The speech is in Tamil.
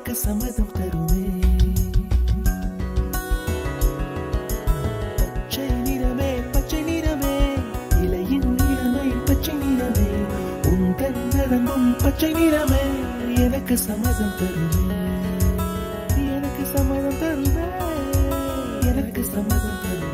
எனக்கு சம்மதம் தருமே. பச்சை நிறமே பச்சை நிறமே, இலையின் நிறமை பச்சை நிறமே, உந்தன் நரம்பும் பச்சை நிறமே, எனக்கு சம்மதம் தருமே, எனக்கு சம்மதம் தருமே, எனக்கு சம்மதம் தருமே.